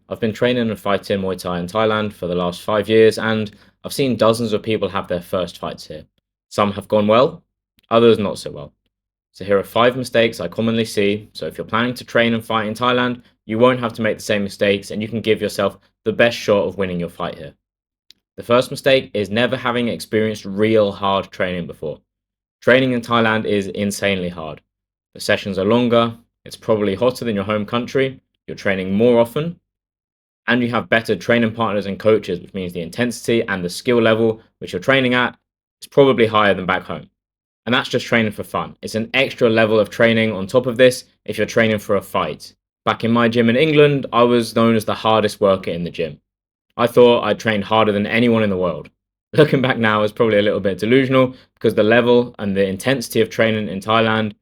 I've been training and fighting Muay Thai in Thailand for the last 5 years, and I've seen dozens of people have their first fights here. Some have gone well, others not so well. So here are 5 mistakes I commonly see. So if you're planning to train and fight in Thailand, you won't have to make the same mistakes and you can give yourself the best shot of winning your fight here. The first mistake is never having experienced real hard training before. Training in Thailand is insanely hard. The sessions are longer, it's probably hotter than your home country, you're training more often, and you have better training partners and coaches, which means the intensity and the skill level which you're training at is probably higher than back home. And that's just training for fun. It's an extra level of training on top of this if you're training for a fight. Back in my gym in England, I was known as the hardest worker in the gym. I thought I trained harder than anyone in the world. Looking back now is probably a little bit delusional because the level and the intensity of training in Thailand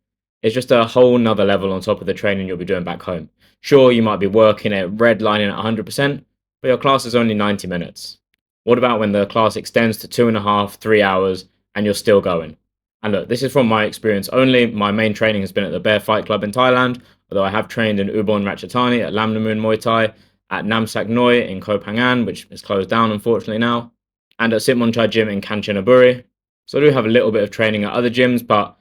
is just a whole nother level on top of the training you'll be doing back home. Sure, you might be working at redlining at 100%, but your class is only 90 minutes. What about when the class extends to 2.5, 3 hours, and you're still going? And look, this is from my experience only. My main training has been at the Bear Fight Club in Thailand, although I have trained in Ubon Ratchathani at Lam Namun Muay Thai, at Namsak Noi in Koh Phangan, which is closed down unfortunately now, and at Sitmon Chai Gym in Kanchanaburi. So I do have a little bit of training at other gyms, but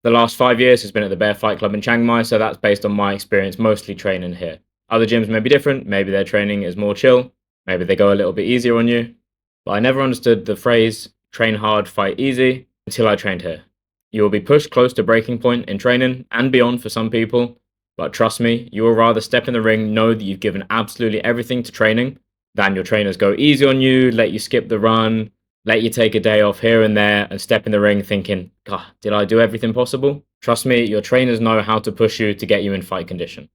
the last 5 years has been at the Bear Fight Club in Chiang Mai, so that's based on my experience mostly training here. Other gyms may be different, maybe their training is more chill, maybe they go a little bit easier on you, but I never understood the phrase train hard, fight easy until I trained here. You will be pushed close to breaking point in training and beyond for some people, but trust me, you will rather step in the ring, know that you've given absolutely everything to training, than your trainers go easy on you, let you skip the run, let you take a day off here and there, and step in the ring thinking, God, did I do everything possible? Trust me, your trainers know how to push you to get you in fight condition.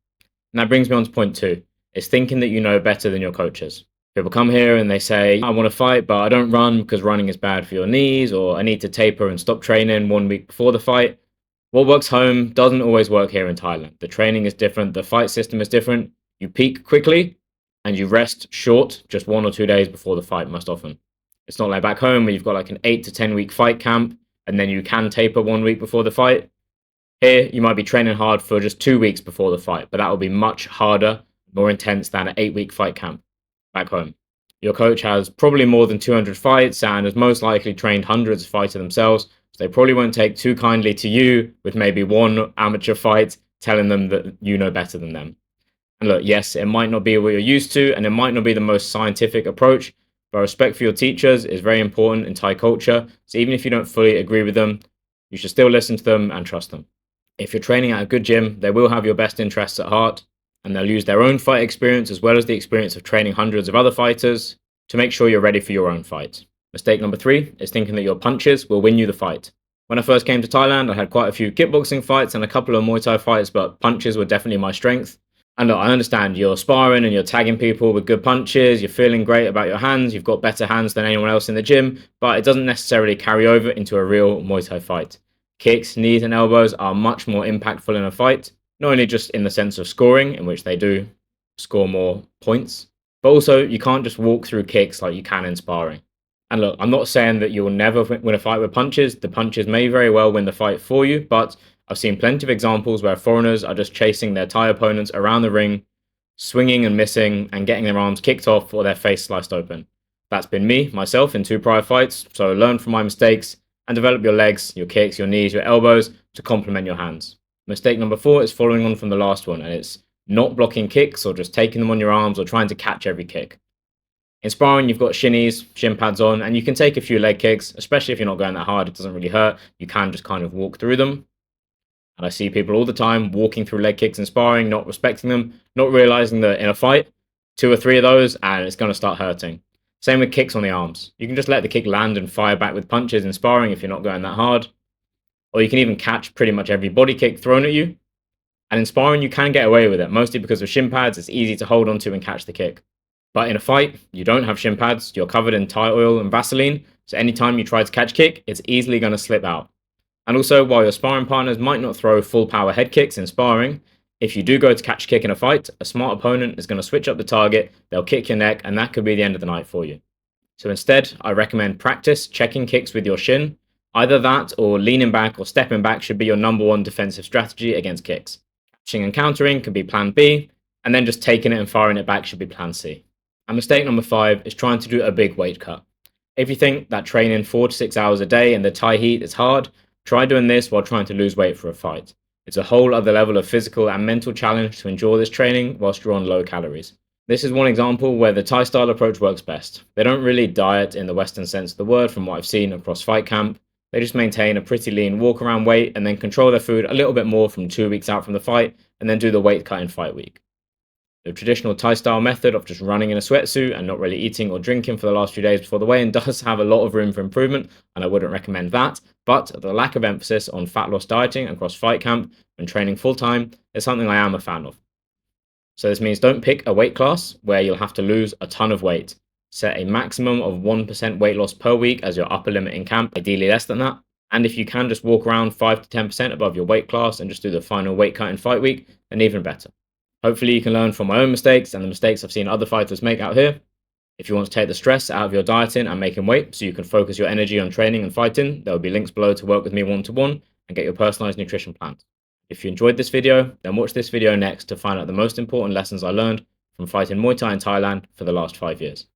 And that brings me on to point 2, is thinking that you know better than your coaches. People come here and they say, I want to fight, but I don't run because running is bad for your knees, or I need to taper and stop training 1 week before the fight. What works home doesn't always work here in Thailand. The training is different, the fight system is different. You peak quickly and you rest short just 1 or 2 days before the fight most often. It's not like back home where you've got like an 8 to 10 week fight camp and then you can taper 1 week before the fight. Here, you might be training hard for just 2 weeks before the fight, but that will be much harder, more intense than an 8 week fight camp back home. Your coach has probably more than 200 fights and has most likely trained hundreds of fighters themselves, so they probably won't take too kindly to you with maybe one amateur fight telling them that you know better than them. And look, yes, it might not be what you're used to, and it might not be the most scientific approach, but respect for your teachers is very important in Thai culture. So even if you don't fully agree with them, you should still listen to them and trust them. If you're training at a good gym, they will have your best interests at heart, and they'll use their own fight experience as well as the experience of training hundreds of other fighters to make sure you're ready for your own fight. Mistake number 3 is thinking that your punches will win you the fight. When I first came to Thailand, I had quite a few kickboxing fights and a couple of Muay Thai fights, but punches were definitely my strength. And look, I understand you're sparring and you're tagging people with good punches, you're feeling great about your hands, you've got better hands than anyone else in the gym, but it doesn't necessarily carry over into a real Muay Thai fight. Kicks, knees, and elbows are much more impactful in a fight, not only just in the sense of scoring, in which they do score more points, but also you can't just walk through kicks like you can in sparring. And look, I'm not saying that you will never win a fight with punches. The punches may very well win the fight for you, but I've seen plenty of examples where foreigners are just chasing their Thai opponents around the ring, swinging and missing, and getting their arms kicked off or their face sliced open. That's been me, myself, in 2 prior fights, so learn from my mistakes and develop your legs, your kicks, your knees, your elbows to complement your hands. Mistake number 4 is following on from the last one, and it's not blocking kicks or just taking them on your arms or trying to catch every kick. In sparring, you've got shinies, shin pads on, and you can take a few leg kicks, especially if you're not going that hard. It doesn't really hurt. You can just kind of walk through them. And I see people all the time walking through leg kicks in sparring, not respecting them, not realizing that in a fight, 2 or 3 of those, and it's going to start hurting. Same with kicks on the arms. You can just let the kick land and fire back with punches in sparring if you're not going that hard. Or you can even catch pretty much every body kick thrown at you. And in sparring, you can get away with it, mostly because of shin pads. It's easy to hold onto and catch the kick. But in a fight, you don't have shin pads, you're covered in Thai oil and Vaseline, so anytime you try to catch kick, it's easily going to slip out. And also, while your sparring partners might not throw full power head kicks in sparring, if you do go to catch a kick in a fight, a smart opponent is going to switch up the target, they'll kick your neck, and that could be the end of the night for you. So instead, I recommend practice checking kicks with your shin. Either that or leaning back or stepping back should be your number 1 defensive strategy against kicks. Catching and countering can be plan B, and then just taking it and firing it back should be plan C. And mistake number 5 is trying to do a big weight cut. If you think that training 4 to 6 hours a day in the Thai heat is hard, try doing this while trying to lose weight for a fight. It's a whole other level of physical and mental challenge to endure this training whilst you're on low calories. This is one example where the Thai style approach works best. They don't really diet in the Western sense of the word from what I've seen across fight camp. They just maintain a pretty lean walk around weight and then control their food a little bit more from 2 weeks out from the fight and then do the weight cut in fight week. The traditional Thai style method of just running in a sweatsuit and not really eating or drinking for the last few days before the weigh-in does have a lot of room for improvement, and I wouldn't recommend that. But the lack of emphasis on fat loss dieting across fight camp when training full time is something I am a fan of. So this means don't pick a weight class where you'll have to lose a ton of weight. Set a maximum of 1% weight loss per week as your upper limit in camp, ideally less than that. And if you can just walk around 5 to 10% above your weight class and just do the final weight cut in fight week, then even better. Hopefully you can learn from my own mistakes and the mistakes I've seen other fighters make out here. If you want to take the stress out of your dieting and making weight so you can focus your energy on training and fighting, there will be links below to work with me one-to-one and get your personalized nutrition plans. If you enjoyed this video, then watch this video next to find out the most important lessons I learned from fighting Muay Thai in Thailand for the last 5 years.